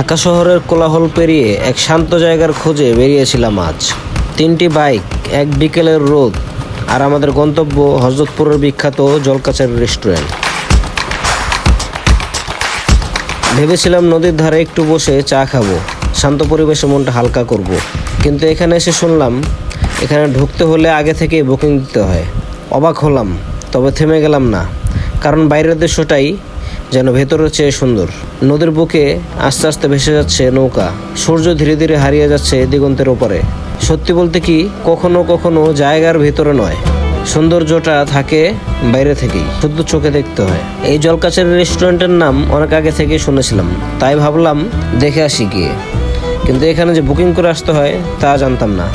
ঢাকা শহরের কোলাহল পেরিয়ে এক শান্ত জায়গার খোঁজে বেরিয়েছিলাম আজ। 3টি বাইক, এক বিকেলের রোদ, আর আমাদের গন্তব্য হযরতপুরের বিখ্যাত জলকাচারি রেস্টুরেন্ট। ভেবেছিলাম নদীর ধারে একটু বসে চা খাবো, শান্ত পরিবেশে মনটা হালকা করব। কিন্তু এখানে এসে শুনলাম এখানে ঢুকতে হলে আগে থেকে বুকিং দিতে হয়। অবাক হলাম, তবে থেমে গেলাম না, কারণ বাইরের দৃশ্যটাই যেন ভেতরের চেয়ে সুন্দর। নদীর বুকে আস্তে আস্তে ভেসে যাচ্ছে নৌকা, সূর্য ধীরে ধীরে হারিয়ে যাচ্ছে দিগন্তের ওপারে। সত্যি বলতে কি, কখনো কখনো জায়গার ভেতরে নয়, সৌন্দর্যটা থাকে বাইরে থেকেই, শুধু চোখে দেখতে হয়। এই জলকাচারি রেস্টুরেন্টের নাম অনেক আগে থেকেই শুনেছিলাম, তাই ভাবলাম দেখে আসি গিয়ে। কিন্তু এখানে যে বুকিং করে আসতে হয় তা জানতাম না।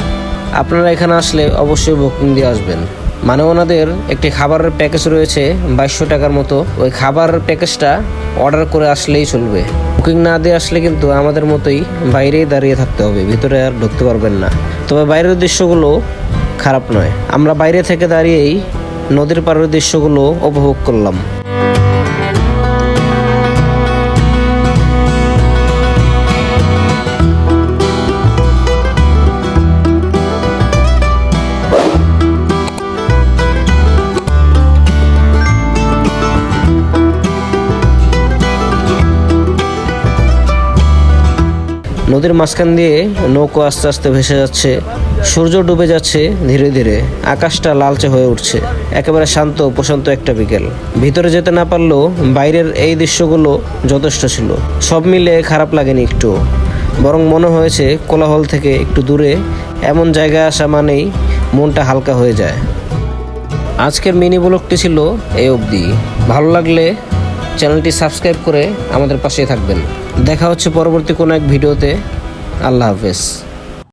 আপনারা এখানে আসলে অবশ্যই বুকিং দিয়ে আসবেন। মানে ওনাদের একটি খাবারের প্যাকেজ রয়েছে 2200 টাকার মতো। ওই খাবারের প্যাকেজটা অর্ডার করে আসলেই চলবে। বুকিং না দিয়ে আসলে কিন্তু আমাদের মতোই বাইরেই দাঁড়িয়ে থাকতে হবে, ভিতরে আর ঢুকতে পারবেন না। তবে বাইরের দৃশ্যগুলো খারাপ নয়। আমরা বাইরে থেকে দাঁড়িয়েই নদীর পাড়ের দৃশ্যগুলো উপভোগ করলাম। নদীর মাঝখান দিয়ে নৌকো আস্তে আস্তে ভেসে যাচ্ছে, সূর্য ডুবে যাচ্ছে ধীরে ধীরে, আকাশটা লালচে হয়ে উঠছে। একেবারে শান্ত প্রশান্ত একটা বিকেল। ভিতরে যেতে না পারলেও বাইরের এই দৃশ্যগুলো যথেষ্ট ছিল। সব মিলে খারাপ লাগেনি একটু, বরং মনে হয়েছে কোলাহল থেকে একটু দূরে এমন জায়গায় আসা মানেই মনটা হালকা হয়ে যায়। আজকের মিনি ব্লগটি ছিল এই অবধি। ভালো লাগলে চ্যানেলটি সাবস্ক্রাইব করে আমাদের পাশে থাকবেন। দেখা হচ্ছে পরবর্তী কোনো এক ভিডিওতে। আল্লাহ হাফেজ।